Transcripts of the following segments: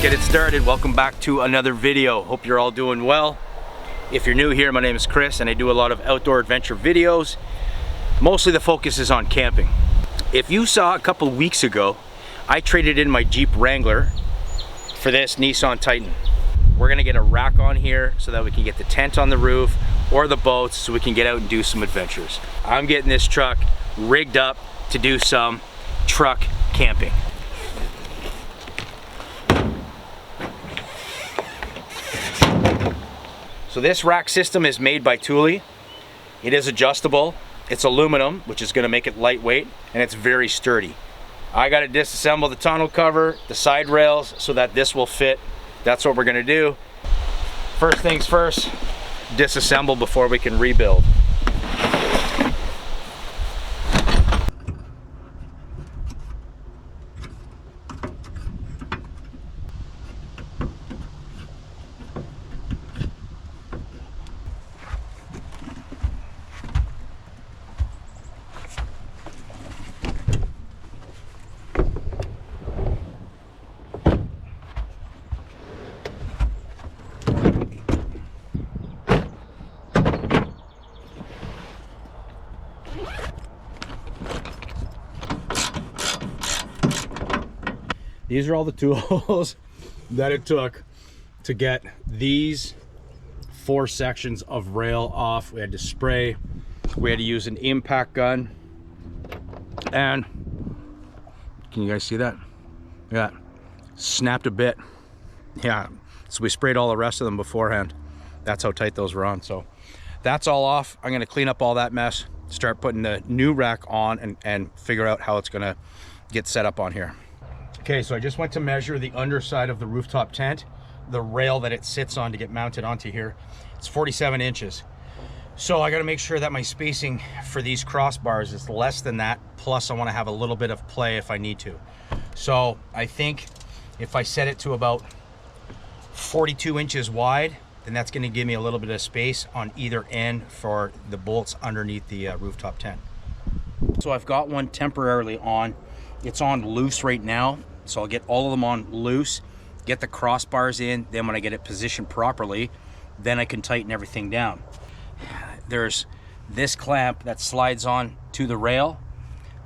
let's get it started. Welcome back to another video. Hope you're all doing well. If you're new here, my name is Chris and I do a lot of outdoor adventure videos. Mostly the focus is on camping. If you saw a couple weeks ago, I traded in my Jeep Wrangler for this Nissan Titan. We're gonna get a rack on here so that we can get the tent on the roof or the boats so we can get out and do some adventures. I'm getting this truck rigged up to do some truck camping. So this rack system is made by THULE. It is adjustable. It's aluminum, which is gonna make it lightweight, and it's very sturdy. I gotta disassemble the tonneau cover, the side rails, so that this will fit. That's what we're gonna do. First things first, disassemble before we can rebuild. These are all the tools that it took to get these 4 sections of rail off. We had to spray, we had to use an impact gun, and can you guys see that? Yeah, snapped a bit. Yeah, so we sprayed all the rest of them beforehand. That's how tight those were on. So that's all off. I'm gonna clean up all that mess, start putting the new rack on and figure out how it's gonna get set up on here. Okay, so I just went to measure the underside of the rooftop tent, the rail that it sits on to get mounted onto here. It's 47 inches. So I gotta make sure that my spacing for these crossbars is less than that, plus I wanna have a little bit of play if I need to. So I think if I set it to about 42 inches wide, then that's gonna give me a little bit of space on either end for the bolts underneath the rooftop tent. So I've got one temporarily on. It's on loose right now. So I'll get all of them on loose, get the crossbars in, then when I get it positioned properly, then I can tighten everything down. There's this clamp that slides on to the rail.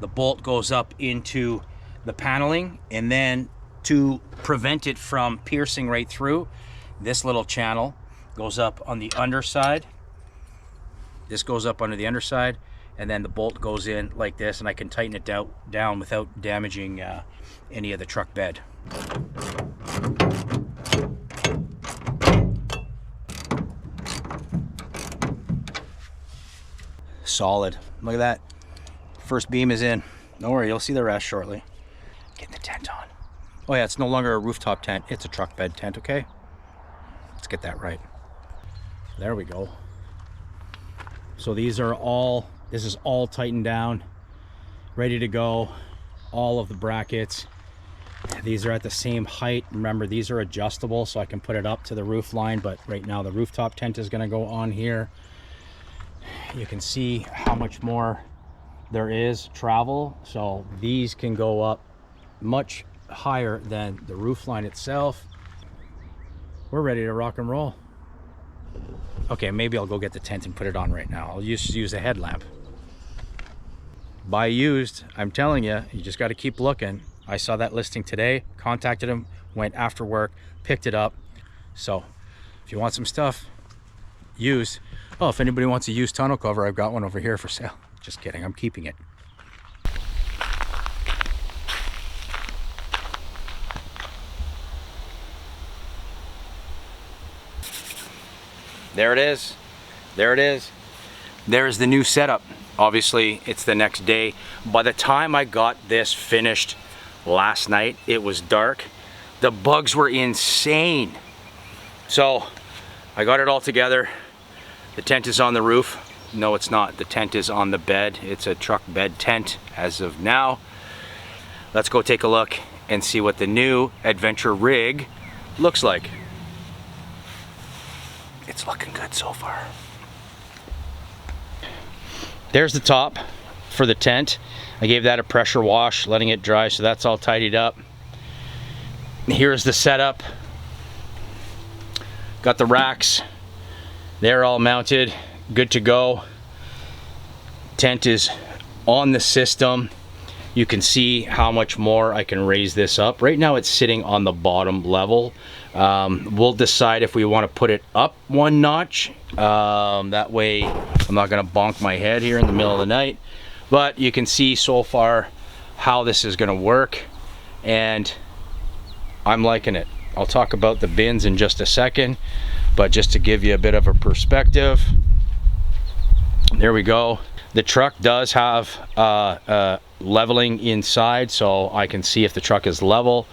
The bolt goes up into the paneling, and then to prevent it from piercing right through, this little channel goes up on the underside. This goes up under the underside, and then the bolt goes in like this, and I can tighten it down without damaging any of the truck bed. Solid. Look at that. First beam is in. Don't worry, you'll see the rest shortly. Getting the tent on. Oh yeah, it's no longer a rooftop tent, it's a truck bed tent, okay? Let's get that right. There we go. So these are all, this is all tightened down, ready to go. All of the brackets. These are at the same height. Remember, these are adjustable, so I can put it up to the roof line, but right now the rooftop tent is gonna go on here. You can see how much more there is travel. So these can go up much higher than the roof line itself. We're ready to rock and roll. Okay, maybe I'll go get the tent and put it on right now. I'll use a headlamp. Buy used, I'm telling you, you just got to keep looking. I saw that listing today, contacted him, went after work, picked it up. So if you want some stuff used, oh, if anybody wants a used tonneau cover, I've got one over here for sale. Just kidding, I'm keeping it. There it is. There it is. There's the new setup. Obviously, it's the next day. By the time I got this finished last night, it was dark. The bugs were insane. So I got it all together. The tent is on the roof. No, it's not. The tent is on the bed. It's a truck bed tent as of now. Let's go take a look and see what the new adventure rig looks like. It's looking good so far. There's the top for the tent. I gave that a pressure wash, letting it dry, so that's all tidied up. here's the setup. Got the racks. They're all mounted, good to go. Tent is on the system. You can see how much more I can raise this up. Right now it's sitting on the bottom level. We'll decide if we want to put it up one notch. That way I'm not going to bonk my head here in the middle of the night. But you can see so far how this is going to work, and I'm liking it. I'll talk about the bins in just a second, but just to give you a bit of a perspective, there we go. The truck does have leveling inside, so I can see if the truck is level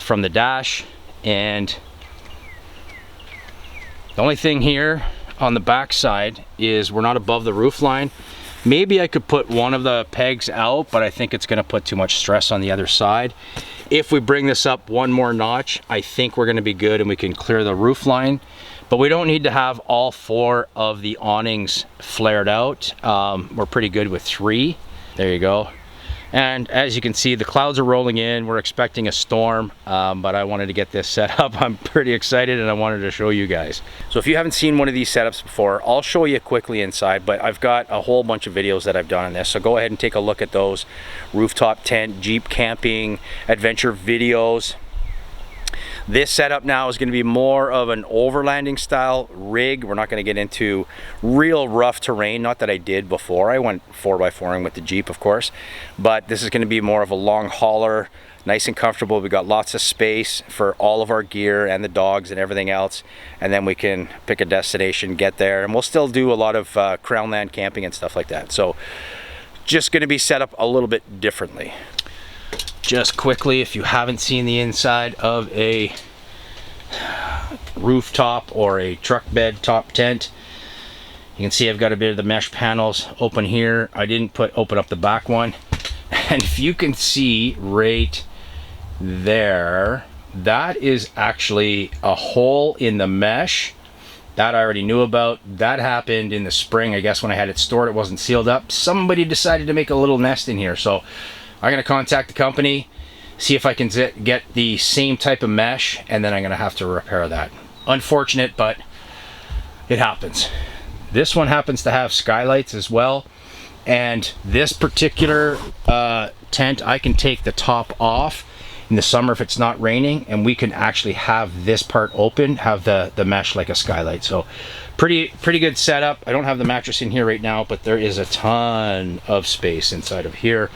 from the dash. And the only thing here on the back side is we're not above the roof line. Maybe I could put one of the pegs out, but I think it's going to put too much stress on the other side. If we bring this up one more notch, I think we're going to be good and we can clear the roof line. But we don't need to have all 4 of the awnings flared out. We're pretty good with 3. There you go. And as you can see, the clouds are rolling in. We're expecting a storm, but I wanted to get this set up. I'm pretty excited and I wanted to show you guys. So if you haven't seen one of these setups before, I'll show you quickly inside, but I've got a whole bunch of videos that I've done on this. So go ahead and take a look at those. Rooftop tent, Jeep camping, adventure videos. This setup now is going to be more of an overlanding style rig. We're not going to get into real rough terrain, not that I did before. I went 4x4ing with the Jeep, of course, but this is going to be more of a long hauler, nice and comfortable. We got lots of space for all of our gear and the dogs and everything else, and then we can pick a destination, get there, and we'll still do a lot of crownland camping and stuff like that. So just going to be set up a little bit differently. Just quickly, if you haven't seen the inside of a rooftop or a truck bed top tent, you can see I've got a bit of the mesh panels open here. I didn't open up the back one. And if you can see right there, that is actually a hole in the mesh. That I already knew about. That happened in the spring, I guess, when I had it stored. It wasn't sealed up. Somebody decided to make a little nest in here. So I'm going to contact the company, see if I can get the same type of mesh, and then I'm going to have to repair that. Unfortunate, but it happens. This one happens to have skylights as well, and this particular tent, I can take the top off in the summer if it's not raining, and we can actually have this part open, have the mesh like a skylight. So pretty good setup. I don't have the mattress in here right now, but there is a ton of space inside of here.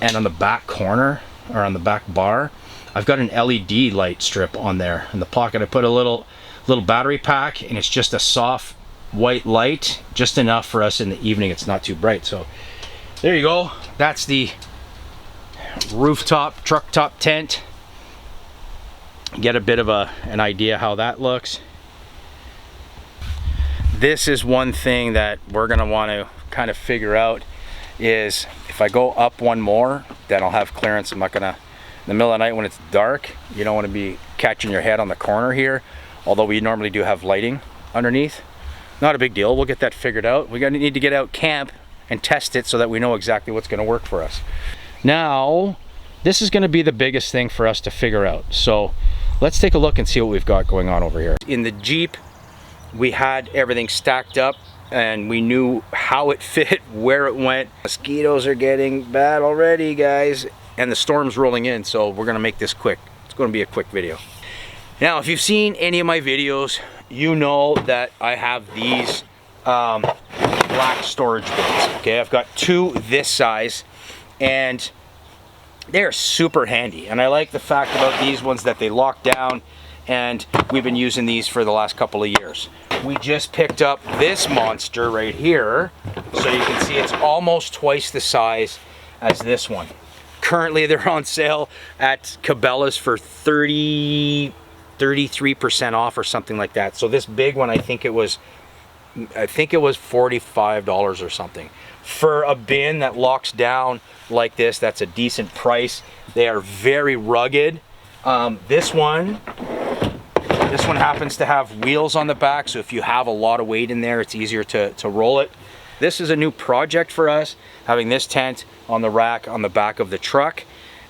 And on the back corner, or on the back bar, I've got an LED light strip on there. In the pocket, I put a little battery pack, and it's just a soft white light, just enough for us in the evening. It's not too bright. So there you go. That's the rooftop truck top tent. Get a bit of an idea how that looks. This is one thing that we're gonna want to kind of figure out, is if I go up one more, then I'll have clearance. I'm not gonna, in the middle of the night when it's dark, you don't want to be catching your head on the corner here, although we normally do have lighting underneath. Not a big deal, we'll get that figured out. We're gonna need to get out camp and test it so that we know exactly what's gonna work for us. Now, this is gonna be the biggest thing for us to figure out. So let's take a look and see what we've got going on over here. In the Jeep, we had everything stacked up, and we knew how it fit, where it went. Mosquitoes are getting bad already, guys, and the storm's rolling in, so we're gonna make this quick. It's gonna be a quick video. Now, if you've seen any of my videos, you know that I have these black storage bins. Okay, I've got 2 this size, and they're super handy. And I like the fact about these ones that they lock down, and we've been using these for the last couple of years. We just picked up this monster right here, so you can see it's almost twice the size as this one. Currently they're on sale at Cabela's for 33% off or something like that. So this big one, I think it was $45 or something. For a bin that locks down like this, that's a decent price. They are very rugged. This one happens to have wheels on the back, so if you have a lot of weight in there, it's easier to roll it. This is a new project for us, having this tent on the rack on the back of the truck.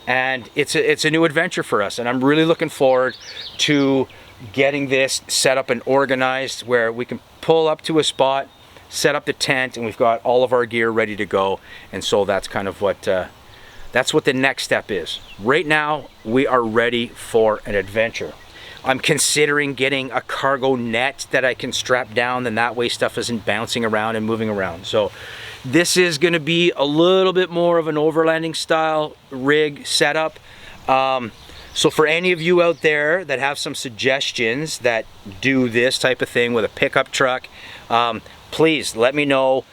and it's a new adventure for us, and I'm really looking forward to getting this set up and organized where we can pull up to a spot, set up the tent, and we've got all of our gear ready to go. And so that's kind of what that's what the next step is. Right now we are ready for an adventure. I'm considering getting a cargo net that I can strap down, and that way stuff isn't bouncing around and moving around. So this is going to be a little bit more of an overlanding style rig setup. So for any of you out there that have some suggestions that do this type of thing with a pickup truck, please let me know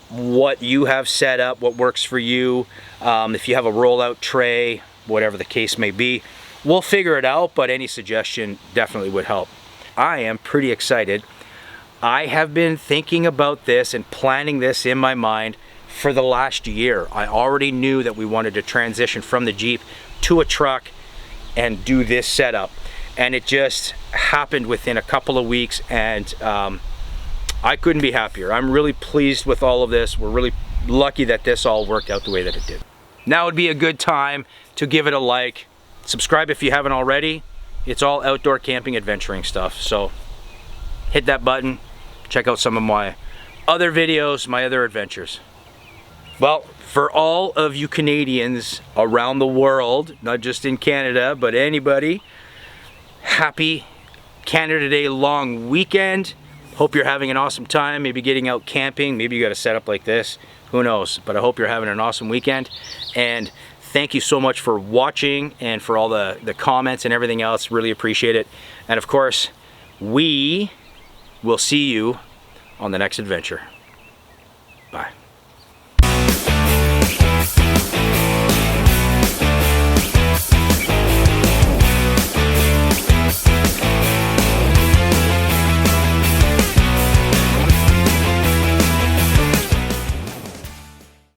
what you have set up, what works for you. If you have a rollout tray, whatever the case may be, we'll figure it out, but any suggestion definitely would help. I am pretty excited. I have been thinking about this and planning this in my mind for the last year. I already knew that we wanted to transition from the Jeep to a truck and do this setup, and it just happened within a couple of weeks, and I couldn't be happier. I'm really pleased with all of this. We're really lucky that this all worked out the way that it did. Now would be a good time to give it a like. Subscribe if you haven't already. It's all outdoor camping adventuring stuff, so hit that button. Check out some of my other videos, my other adventures. Well, for all of you Canadians around the world, not just in Canada, but anybody, happy Canada Day long weekend. Hope you're having an awesome time, maybe getting out camping, maybe you got a setup like this, who knows, but I hope you're having an awesome weekend. And thank you so much for watching and for all the comments and everything else. Really appreciate it. And of course, we will see you on the next adventure. Bye.